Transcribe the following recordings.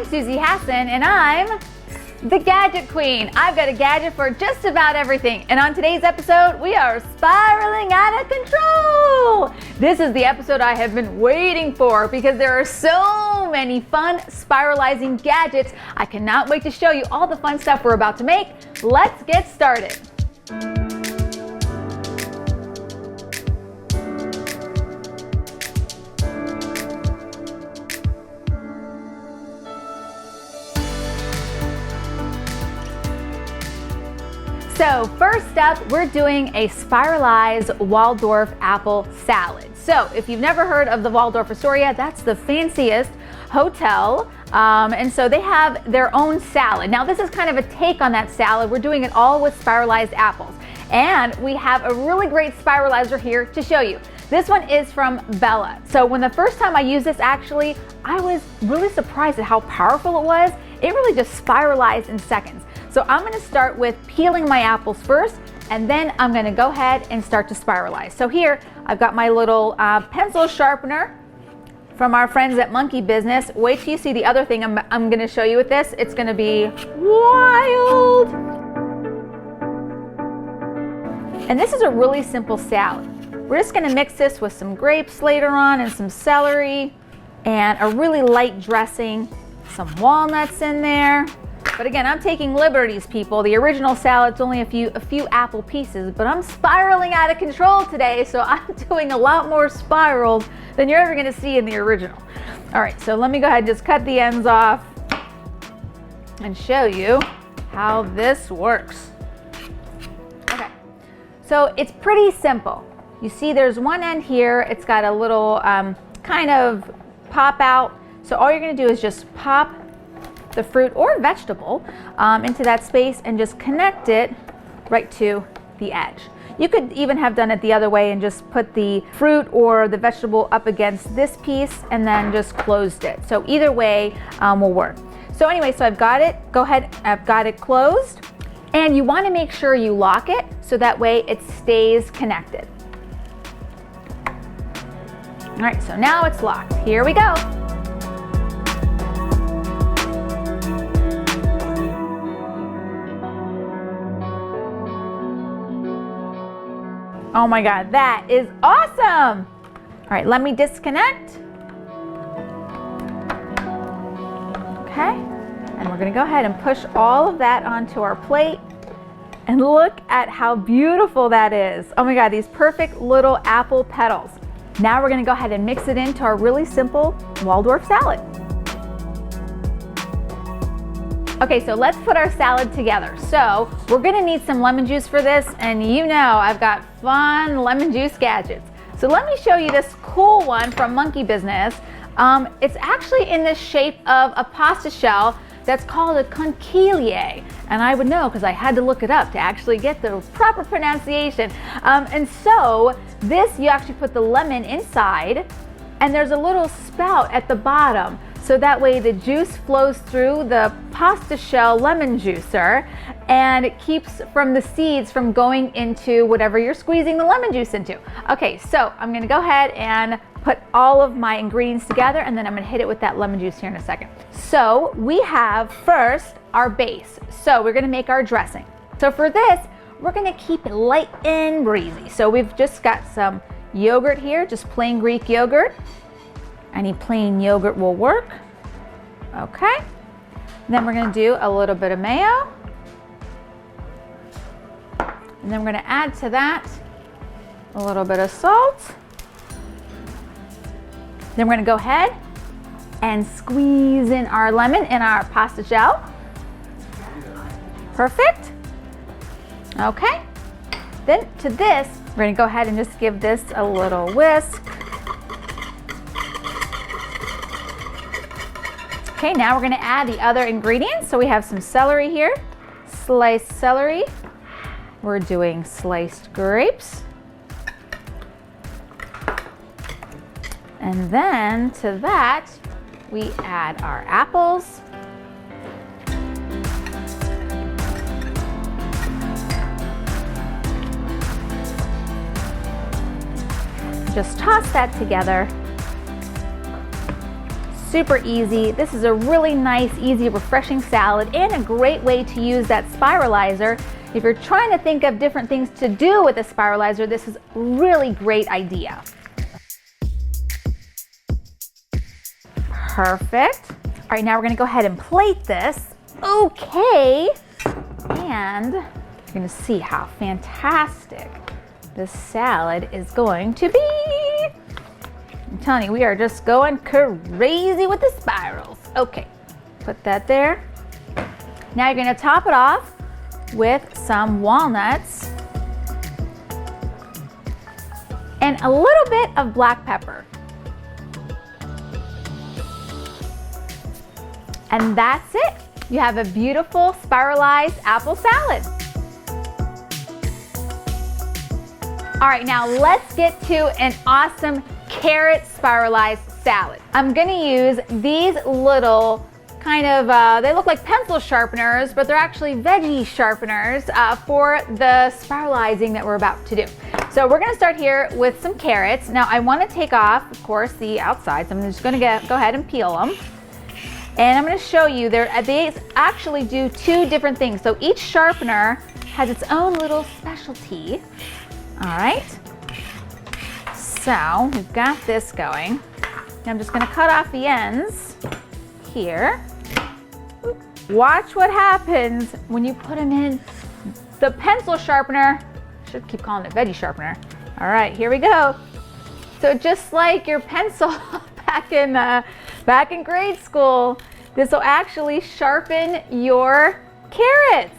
I'm Susie Hassan, and I'm the Gadget Queen. I've got a gadget for just about everything. And on today's episode, we are spiraling out of control. This is the episode I have been waiting for because there are so many fun spiralizing gadgets. I cannot wait to show you all the fun stuff we're about to make. Let's get started. So first up, we're doing a spiralized Waldorf apple salad. So if you've never heard of the Waldorf Astoria, that's the fanciest hotel. And so they have their own salad. Now this is kind of a take on that salad. We're doing it all with spiralized apples. And we have a really great spiralizer here to show you. This one is from Bella. So when the first time I used this, actually, I was really surprised at how powerful it was. It really just spiralized in seconds. So I'm gonna start with peeling my apples first, and then I'm gonna go ahead and start to spiralize. So here, I've got my little pencil sharpener from our friends at Monkey Business. Wait till you see the other thing I'm gonna show you with this. It's gonna be wild. And this is a really simple salad. We're just gonna mix this with some grapes later on and some celery and a really light dressing, some walnuts in there. But again, I'm taking liberties, people. The original salad's only a few apple pieces, but I'm spiraling out of control today, so I'm doing a lot more spirals than you're ever gonna see in the original. All right, so let me go ahead and just cut the ends off and show you how this works. Okay, so it's pretty simple. You see there's one end here, it's got a little kind of pop out. So all you're gonna do is just pop the fruit or vegetable into that space and just connect it right to the edge. You could even have done it the other way and just put the fruit or the vegetable up against this piece and then just closed it. So either way will work. So anyway, so I've got it, go ahead, I've got it closed, and you wanna make sure you lock it so that way it stays connected. All right, so now it's locked. Here we go. Oh my God, that is awesome! All right, let me disconnect. Okay, and we're gonna go ahead and push all of that onto our plate. And look at how beautiful that is. Oh my God, these perfect little apple petals. Now we're gonna go ahead and mix it into our really simple Waldorf salad. Okay, so let's put our salad together. So we're gonna need some lemon juice for this, and you know I've got fun lemon juice gadgets. So let me show you this cool one from Monkey Business. It's actually in the shape of a pasta shell that's called a conchiglie. And I would know because I had to look it up to actually get the proper pronunciation. And so this, you actually put the lemon inside, and there's a little spout at the bottom. So that way the juice flows through the pasta shell lemon juicer, and it keeps from the seeds from going into whatever you're squeezing the lemon juice into. Okay, so I'm gonna go ahead and put all of my ingredients together, and then I'm gonna hit it with that lemon juice here in a second. So we have first our base. So we're gonna make our dressing. So for this, we're gonna keep it light and breezy. So we've just got some yogurt here, just plain Greek yogurt. Any plain yogurt will work. Okay. Then we're gonna do a little bit of mayo. And then we're gonna add to that a little bit of salt. Then we're gonna go ahead and squeeze in our lemon in our pasta shell. Perfect. Okay. Then to this, we're gonna go ahead and just give this a little whisk. Okay, now we're gonna add the other ingredients. So we have some celery here, sliced celery. We're doing sliced grapes. And then to that, we add our apples. Just toss that together. super easy. This is a really nice, easy, refreshing salad and a great way to use that spiralizer. If you're trying to think of different things to do with a spiralizer, this is a really great idea. Perfect. All right, now we're gonna go ahead and plate this. Okay. And you're gonna see how fantastic this salad is going to be. I'm telling you, we are just going crazy with the spirals. Okay, put that there. Now you're gonna top it off with some walnuts and a little bit of black pepper. And that's it. You have a beautiful spiralized apple salad. All right, now let's get to an awesome carrot spiralized salad. I'm gonna use these little kind of, they look like pencil sharpeners, but they're actually veggie sharpeners for the spiralizing that we're about to do. So we're gonna start here with some carrots. Now I wanna take off, of course, the outsides. I'm just gonna go ahead and peel them. And I'm gonna show you, they actually do two different things. So each sharpener has its own little specialty. All right, so we've got this going. Now I'm just gonna cut off the ends here. Watch what happens when you put them in the pencil sharpener. Should keep calling it veggie sharpener. All right, here we go. So just like your pencil back in grade school, this will actually sharpen your carrots.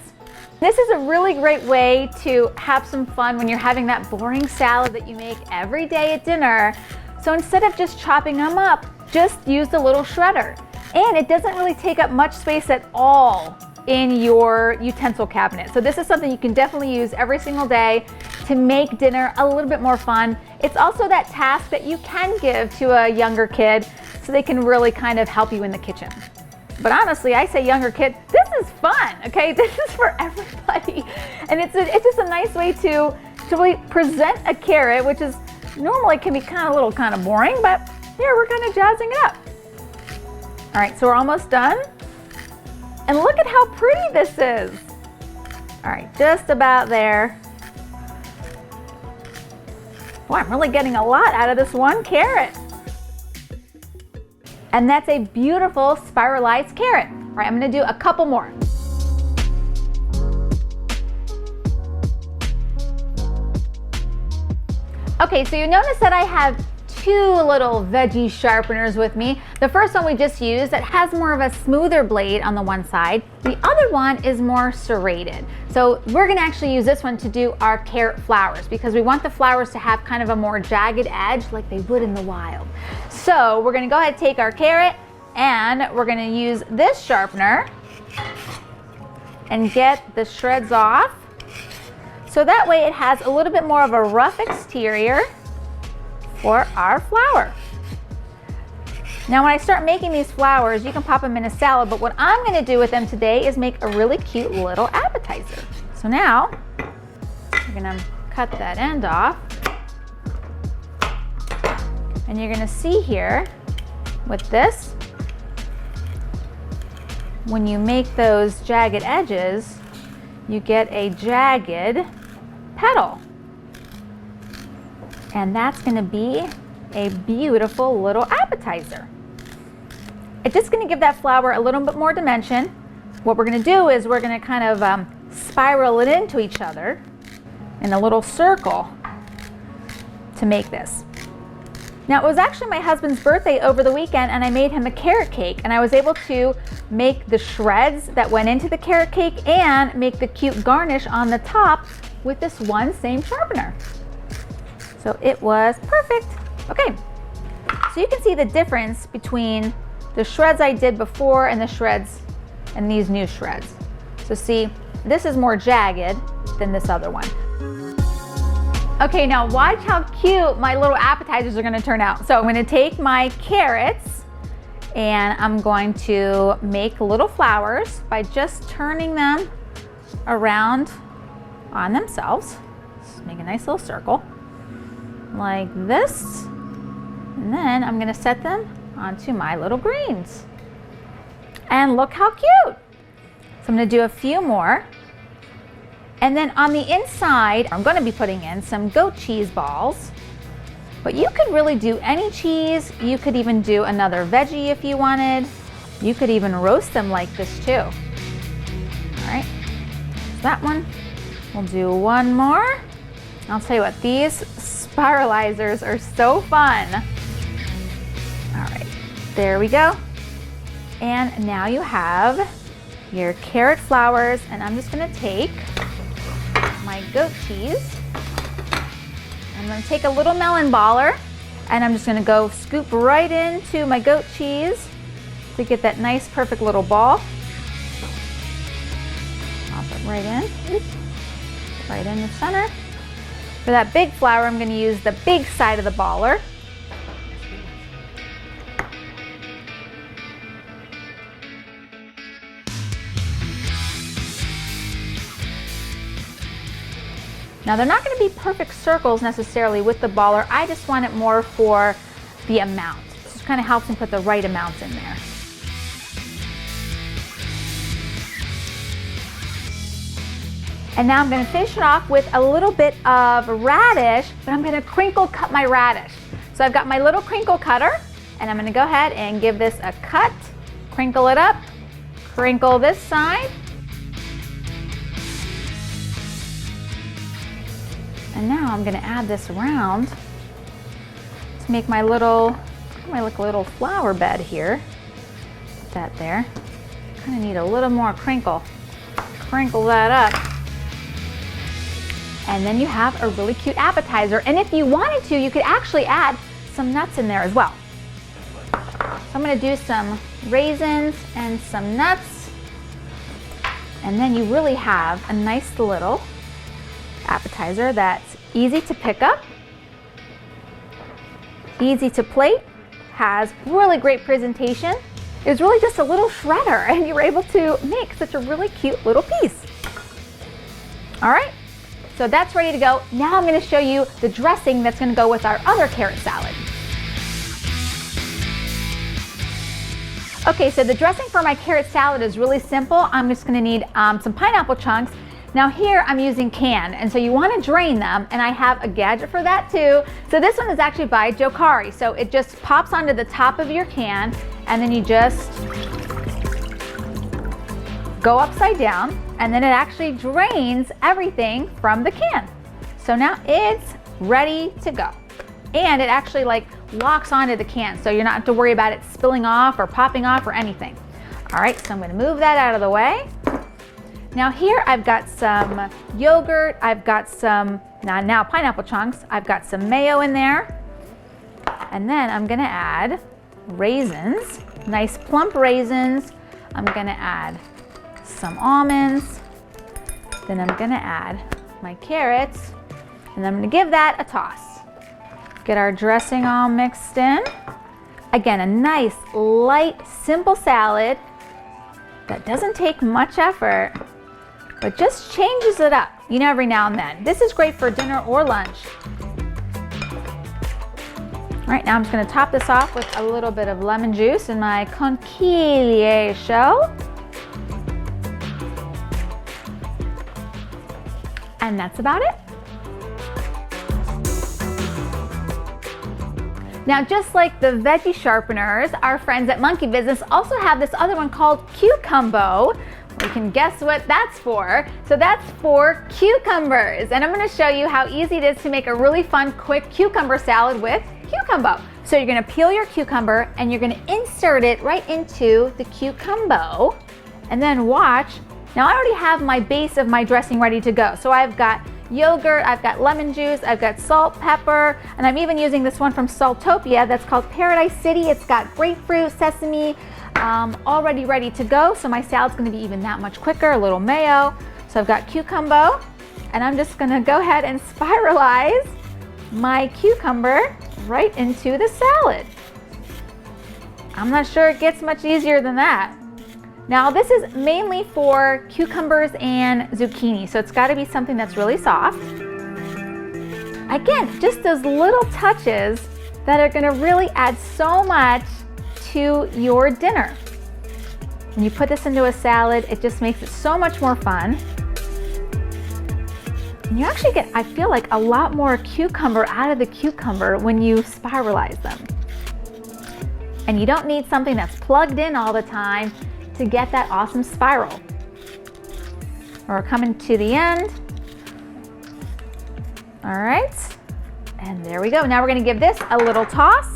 This is a really great way to have some fun when you're having that boring salad that you make every day at dinner. So instead of just chopping them up, just use the little shredder. And it doesn't really take up much space at all in your utensil cabinet. So this is something you can definitely use every single day to make dinner a little bit more fun. It's also that task that you can give to a younger kid so they can really kind of help you in the kitchen. But honestly, I say younger kid, this is fun, okay? This is for everybody. And it's just a nice way to really present a carrot, which is normally can be kind of boring, but here we're kind of jazzing it up. All right, so we're almost done. And look at how pretty this is. All right, just about there. Boy, I'm really getting a lot out of this one carrot. And that's a beautiful spiralized carrot. All right, I'm gonna do a couple more. Okay, so you notice that I have two little veggie sharpeners with me. The first one we just used that has more of a smoother blade on the one side. The other one is more serrated. So we're gonna actually use this one to do our carrot flowers because we want the flowers to have kind of a more jagged edge like they would in the wild. So we're gonna go ahead and take our carrot and we're gonna use this sharpener and get the shreds off. So that way it has a little bit more of a rough exterior for our flower. Now when I start making these flowers, you can pop them in a salad, but what I'm gonna do with them today is make a really cute little appetizer. So now, you're gonna cut that end off. And you're gonna see here, with this, when you make those jagged edges, you get a jagged petal. And that's gonna be a beautiful little appetizer. It's just gonna give that flower a little bit more dimension. What we're gonna do is we're gonna kind of spiral it into each other in a little circle to make this. Now it was actually my husband's birthday over the weekend and I made him a carrot cake and I was able to make the shreds that went into the carrot cake and make the cute garnish on the top with this one same sharpener. So it was perfect. Okay, so you can see the difference between the shreds I did before and the shreds and these new shreds. So see, this is more jagged than this other one. Okay, now watch how cute my little appetizers are gonna turn out. So I'm gonna take my carrots and I'm going to make little flowers by just turning them around on themselves. Just make a nice little circle like this. And then I'm gonna set them onto my little greens. And look how cute. So I'm gonna do a few more. And then on the inside, I'm gonna be putting in some goat cheese balls. But you could really do any cheese. You could even do another veggie if you wanted. You could even roast them like this too. All right, that one. We'll do one more. I'll tell you what, these spiralizers are so fun. All right, there we go. And now you have your carrot flowers, and I'm just gonna take my goat cheese. I'm gonna take a little melon baller, and I'm just gonna go scoop right into my goat cheese to get that nice, perfect little ball. Pop it right in. Oops. Right in the center. For that big flower, I'm gonna use the big side of the baller. Now they're not going to be perfect circles necessarily with the baller. I just want it more for the amount. It just kind of helps me put the right amounts in there. And now I'm going to finish it off with a little bit of radish, but I'm going to crinkle cut my radish. So I've got my little crinkle cutter, and I'm going to go ahead and give this a cut, crinkle it up, crinkle this side. And now I'm going to add this around to make my little flower bed here. Put that there. Kind of need a little more crinkle. Crinkle that up. And then you have a really cute appetizer. And if you wanted to, you could actually add some nuts in there as well. So I'm going to do some raisins and some nuts. And then you really have a nice little appetizer that's easy to pick up, easy to plate, has really great presentation. It was really just a little shredder, and you were able to make such a really cute little piece. All right, so that's ready to go. Now I'm going to show you the dressing that's going to go with our other carrot salad. Okay, so the dressing for my carrot salad is really simple. I'm just going to need some pineapple chunks. Now here I'm using canned, and so you want to drain them, and I have a gadget for that too. So this one is actually by Jokari. So it just pops onto the top of your can, and then you just go upside down, and then it actually drains everything from the can. So now it's ready to go. And it actually locks onto the can, so you're not have to worry about it spilling off or popping off or anything. All right, so I'm going to move that out of the way. Now here I've got some yogurt, I've got some, now pineapple chunks, I've got some mayo in there, and then I'm gonna add raisins, nice plump raisins. I'm gonna add some almonds, then I'm gonna add my carrots, and I'm gonna give that a toss. Get our dressing all mixed in. Again, a nice, light, simple salad that doesn't take much effort, but just changes it up, every now and then. This is great for dinner or lunch. All right, now I'm just gonna top this off with a little bit of lemon juice in my conchiglie shell. And that's about it. Now, just like the veggie sharpeners, our friends at Monkey Business also have this other one called Cucumbo. You can guess what that's for. So that's for cucumbers. And I'm gonna show you how easy it is to make a really fun, quick cucumber salad with Cucumbo. So you're gonna peel your cucumber and you're gonna insert it right into the Cucumbo. And then watch. Now I already have my base of my dressing ready to go. So I've got yogurt, I've got lemon juice, I've got salt, pepper, and I'm even using this one from Saltopia that's called Paradise City. It's got grapefruit, sesame, already ready to go. So my salad's gonna be even that much quicker, a little mayo. So I've got Cucumbo, and I'm just gonna go ahead and spiralize my cucumber right into the salad. I'm not sure it gets much easier than that. Now this is mainly for cucumbers and zucchini, so it's gotta be something that's really soft. Again, just those little touches that are gonna really add so much into your dinner. When you put this into a salad, it just makes it so much more fun. And you actually get, I feel like, a lot more cucumber out of the cucumber when you spiralize them. And you don't need something that's plugged in all the time to get that awesome spiral. We're coming to the end. All right, and there we go. Now we're gonna give this a little toss.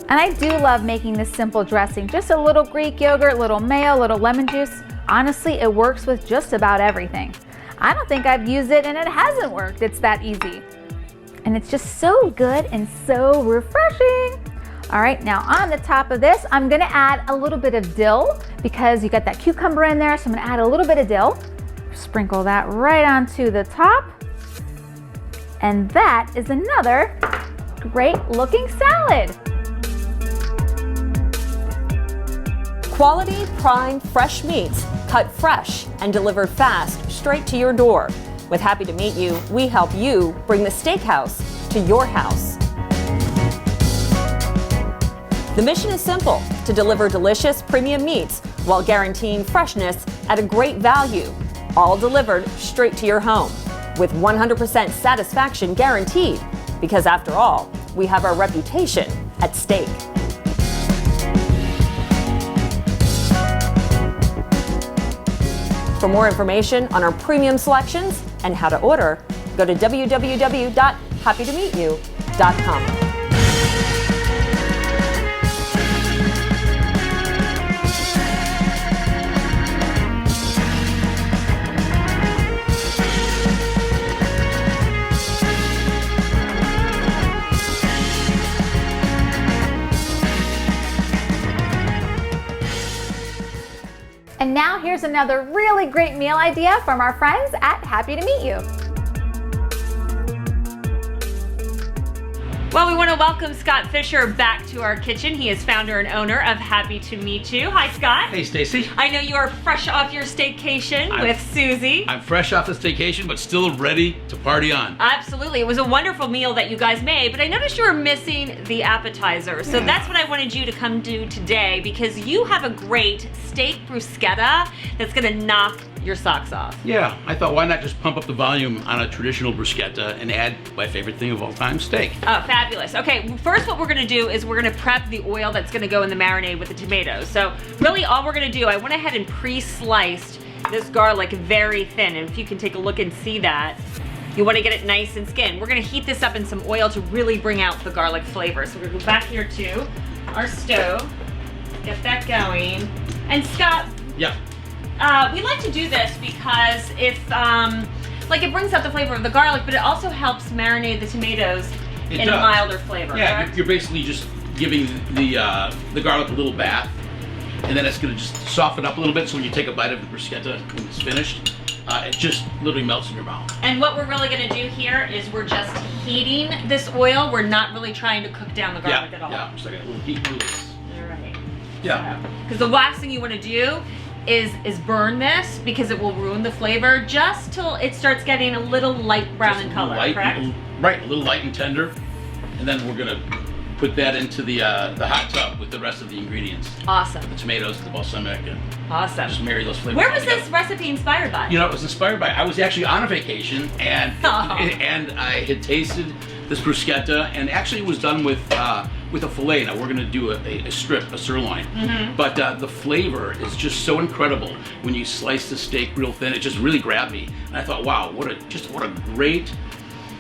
And I do love making this simple dressing. Just a little Greek yogurt, little mayo, little lemon juice. Honestly, it works with just about everything. I don't think I've used it and it hasn't worked. It's that easy. And it's just so good and so refreshing. All right, now on the top of this, I'm gonna add a little bit of dill because you got that cucumber in there, so I'm gonna add a little bit of dill. Sprinkle that right onto the top. And that is another great looking salad. Quality, prime, fresh meats, cut fresh and delivered fast straight to your door. With Happy to Meet You, we help you bring the steakhouse to your house. The mission is simple: to deliver delicious premium meats while guaranteeing freshness at a great value, all delivered straight to your home with 100% satisfaction guaranteed, because after all, we have our reputation at stake. For more information on our premium selections and how to order, go to www.happytomeetyou.com. And now here's another really great meal idea from our friends at Happy to Meet You. Well, we want to welcome Scott Fisher back to our kitchen. He is founder and owner of Happy to Meet You. Hi, Scott. Hey, Stacy. I know you are fresh off your staycation with Susie. I'm fresh off the staycation, but still ready to party on. Absolutely. It was a wonderful meal that you guys made, but I noticed you were missing the appetizer. So that's what I wanted you to come do today, because you have a great steak bruschetta that's going to knock your socks off. Yeah, I thought, why not just pump up the volume on a traditional bruschetta and add my favorite thing of all time, steak. Oh, fabulous. Okay, first what we're gonna do is we're gonna prep the oil that's gonna go in the marinade with the tomatoes. So really all we're gonna do, I went ahead and pre-sliced this garlic very thin, and if you can take a look and see that, you wanna get it nice and skinned. We're gonna heat this up in some oil to really bring out the garlic flavor. So we're gonna go back here to our stove, get that going. And Scott, Yeah. we like to do this because if, like, it brings out the flavor of the garlic, but it also helps marinate the tomatoes in a milder flavor. Yeah, correct? you're basically just giving the garlic a little bath, and then it's gonna just soften up a little bit, so when you take a bite of the bruschetta when it's finished, it just literally melts in your mouth. And what we're really gonna do here is we're just heating this oil. We're not really trying to cook down the garlic at all. Yeah, just like a little heat release. All right. Yeah. Because the last thing you wanna do is burn this, because it will ruin the flavor, just till it starts getting a little light brown in color, correct? Right, a little light and tender, and then we're gonna put that into the hot tub with the rest of the ingredients. Awesome. The tomatoes, the balsamic, and Awesome. just marry those flavors. Where was together. this recipe inspired by? You know, it was inspired by, I was actually on a vacation, and and I had tasted this bruschetta, and actually it was done with a fillet. Now we're gonna do a strip, a sirloin, but the flavor is just so incredible when you slice the steak real thin. It just really grabbed me, and I thought, wow, what a great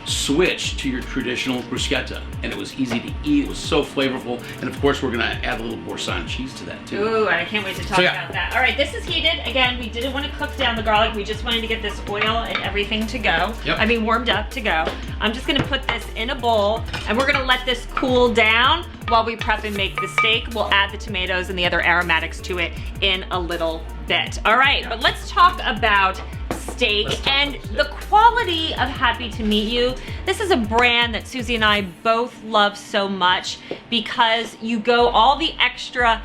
switch to your traditional bruschetta. And it was easy to eat, it was so flavorful, and of course we're gonna add a little Boursin cheese to that too. Ooh, I can't wait to talk about that. All right, this is heated. Again, we didn't want to cook down the garlic. We just wanted to get this oil and everything to go. Yep. I mean, warmed up to go. I'm just gonna put this in a bowl, and we're gonna let this cool down while we prep and make the steak. We'll add the tomatoes and the other aromatics to it in a little bit. All right, but let's talk about steak and the quality of Happy to Meet You. This is a brand that Susie and I both love so much, because you go all the extra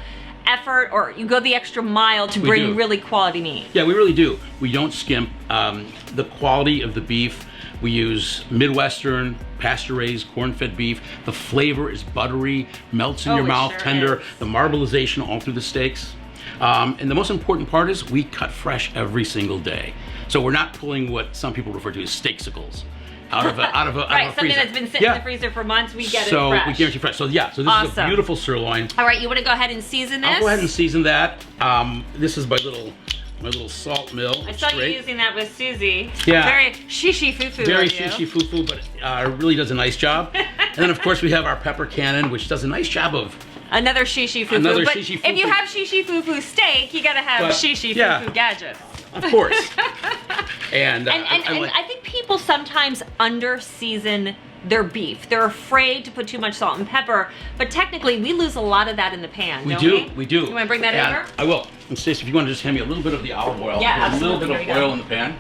effort, or you go the extra mile to We bring do. really quality meat. Yeah, we really do. We don't skimp. The quality of the beef, we use Midwestern, pasture-raised, corn-fed beef. The flavor is buttery, melts in Oh, your it mouth, sure tender. is. The marbleization all through the steaks. And the most important part is we cut fresh every single day. So we're not pulling what some people refer to as steaksicles out of a Right, something freezer. that's been sitting in the freezer for months, we get it So fresh. we guarantee fresh. So yeah, so this is a Awesome. beautiful sirloin. All right, you want to go ahead and season this? I'll go ahead and season that. This is my little salt mill. I saw you straight. using that with Susie. Yeah. Very shishi-foo-foo Very of you. shishi foo-foo, but really does a nice job. And then of course we have our pepper cannon, which does a nice job of. Another shishi-foo-foo. Another But shishi-foo-foo. if you have shishi-foo-foo steak, you gotta have But, shishi-foo-foo yeah. gadget. Of course. And, And I think people sometimes under-season their beef. They're afraid to put too much salt and pepper, but technically we lose a lot of that in the pan, we don't do, we? we do. You wanna bring that And over? I will. And Stacey, if you want to just hand me a little bit of the olive oil. Yeah, a little absolutely. bit Here of we go. oil in the pan.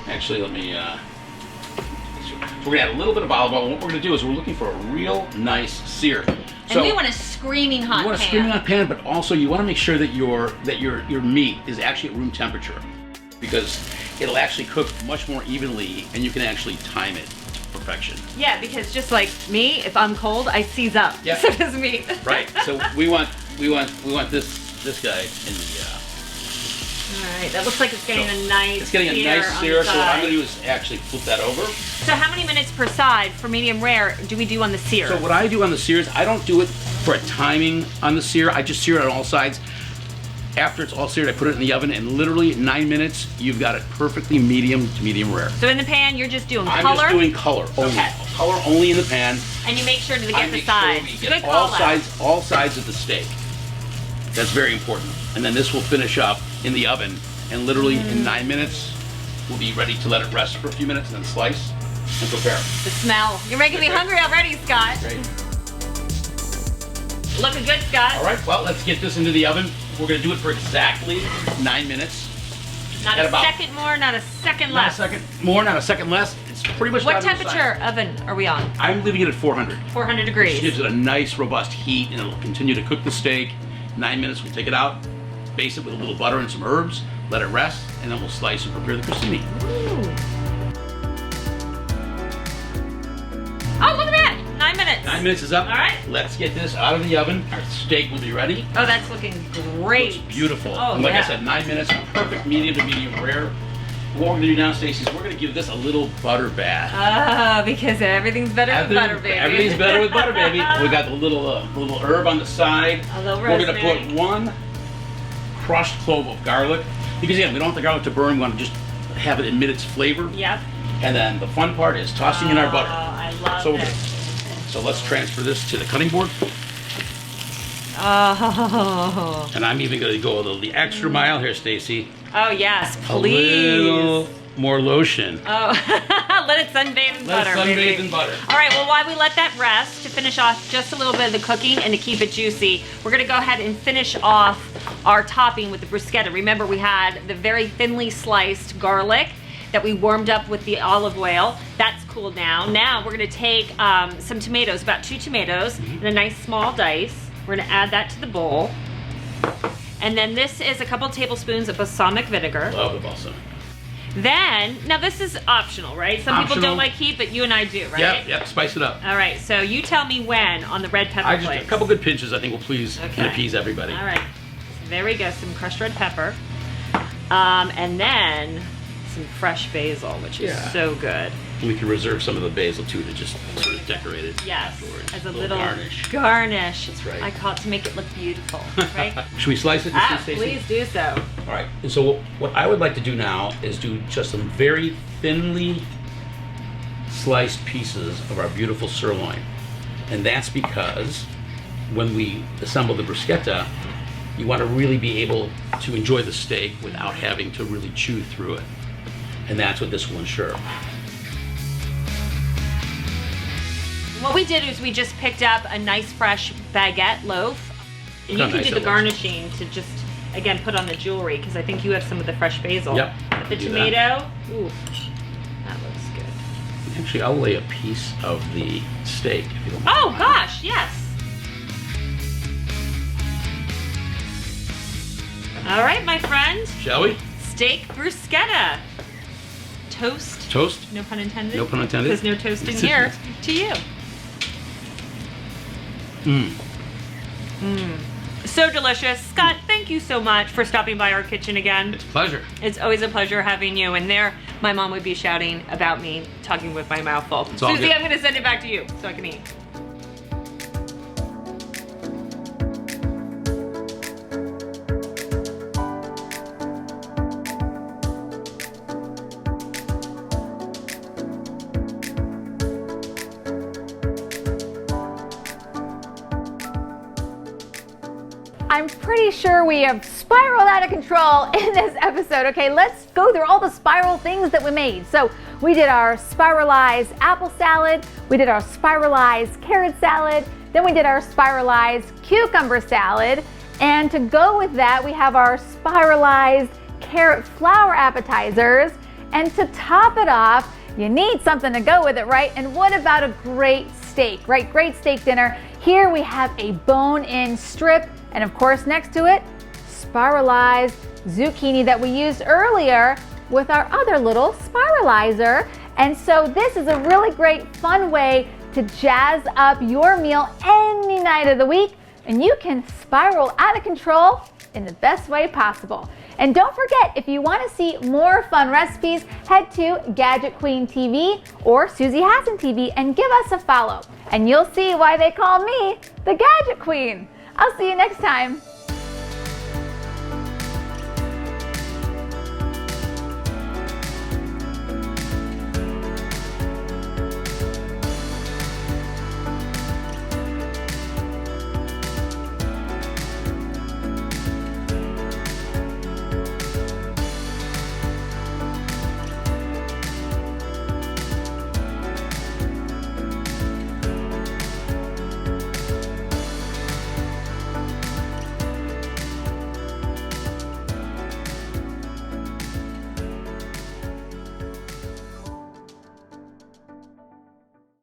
Actually, let me, so we're gonna add a little bit of olive oil. And what we're gonna do is we're looking for a real nice sear. And we want a screaming hot You want a pan. screaming hot pan, but also you want to make sure that your meat is actually at room temperature, because it'll actually cook much more evenly, and you can actually time it to perfection. Yeah, because just like me, if I'm cold, I seize up. Yeah. So does meat. Right. So we want this guy in the. All right, that looks like it's getting a nice. It's getting a sear nice on sear. the So what I'm side. going to do is actually flip that over. So how many minutes per side for medium rare do we do on the sear? So what I do on the sears, I don't do it for a timing on the sear. I just sear it on all sides. After it's all seared, I put it in the oven, and literally 9 minutes, you've got it perfectly medium to medium rare. So in the pan, you're just doing I'm color, just doing color only. Okay. Color only in the pan. and you make sure to I get the make sure sides. we Good get call out. all sides of the steak. That's very important. And then this will finish up in the oven, and literally in 9 minutes, we'll be ready to let it rest for a few minutes, and then slice and prepare. The smell. You're making me hungry already, Scott. Great. Looking good, Scott. All right, well, let's get this into the oven. We're going to do it for exactly 9 minutes. Not At a about- second more, not a second Not a less. second more, not a second less. It's pretty much What down to the temperature size. oven are we on? I'm leaving it at 400. 400 Which degrees. gives it a nice, robust heat, and it'll continue to cook the steak. 9 minutes, we'll take it out, baste it with a little butter and some herbs, let it rest, and then we'll slice and prepare the crostini. Ooh. Oh, look at that! 9 minutes. 9 minutes is up. All right. Let's get this out of the oven. Our steak will be ready. Oh, that's looking great. Looks beautiful. Oh, and like yeah. I said, 9 minutes, perfect medium to medium rare. What we're gonna do now, Stacey, is we're gonna give this a little butter bath. Ah, because everything's better with butter, baby. Everything's better with butter, baby. We got the little herb on the side. A little We're gonna rosemary. put one crushed clove of garlic, because again, we don't want the garlic to burn. We want to just have it emit its flavor. Yep. And then the fun part is tossing in our butter. Oh, I love So, it. so let's transfer this to the cutting board. Oh. And I'm even going to go the extra mile here, Stacey. Oh, yes, A please. little more lotion. Oh, let it sunbathe in butter, Let's sunbathe baby. in butter. All right, well, while we let that rest to finish off just a little bit of the cooking and to keep it juicy, we're gonna go ahead and finish off our topping with the bruschetta. Remember, we had the very thinly sliced garlic that we warmed up with the olive oil. That's cooled now. Now we're gonna take some tomatoes, about 2 tomatoes, in a nice small dice. We're gonna add that to the bowl. And then this is a couple tablespoons of balsamic vinegar. Love the balsam. Then, now this is optional, right? Some people Optional. don't like heat, but you and I do, right? Yep, spice it up. All right, so you tell me when on the red pepper A flakes. couple good pinches, I think, will please Okay. and appease everybody. All right, so there we go, some crushed red pepper. And then some fresh basil, which is Yeah. so good. We can reserve some of the basil too to just sort of decorate it. Yes, afterwards. as a little garnish. garnish. That's right. I call it to make it look beautiful, right? Should we slice it? Stacey? Please do so. All right. And so what I would like to do now is do just some very thinly sliced pieces of our beautiful sirloin. And that's because when we assemble the bruschetta, you want to really be able to enjoy the steak without having to really chew through it. And that's what this will ensure. What we did is we just picked up a nice fresh baguette loaf. And Look you how can nice do that the looks. garnishing to just, again, put on the jewelry, because I think you have some of the fresh basil. Yep, The do tomato, ooh, that looks good. Actually, I'll lay a piece of the steak if you don't mind. Oh gosh, yes. All right, my friend. Shall we? Steak bruschetta. Toast. Toast? No pun intended. No pun intended. There's no toasting here. To you. So delicious. Scott, thank you so much for stopping by our kitchen again. It's a pleasure. It's always a pleasure having you. And there, my mom would be shouting about me, talking with my mouth full. It's all Susie, good. I'm gonna send it back to you so I can eat. I'm pretty sure we have spiraled out of control in this episode. Okay, let's go through all the spiral things that we made. So we did our spiralized apple salad, we did our spiralized carrot salad, then we did our spiralized cucumber salad, and to go with that, we have our spiralized carrot flour appetizers, and to top it off, you need something to go with it, right? And what about a great steak, right? Great steak dinner. Here we have a bone-in strip, and of course next to it, spiralized zucchini that we used earlier with our other little spiralizer. And so this is a really great fun way to jazz up your meal any night of the week, and you can spiral out of control in the best way possible. And don't forget, if you want to see more fun recipes, head to Gadget Queen TV or Susie Hassan TV and give us a follow. And you'll see why they call me the Gadget Queen. I'll see you next time.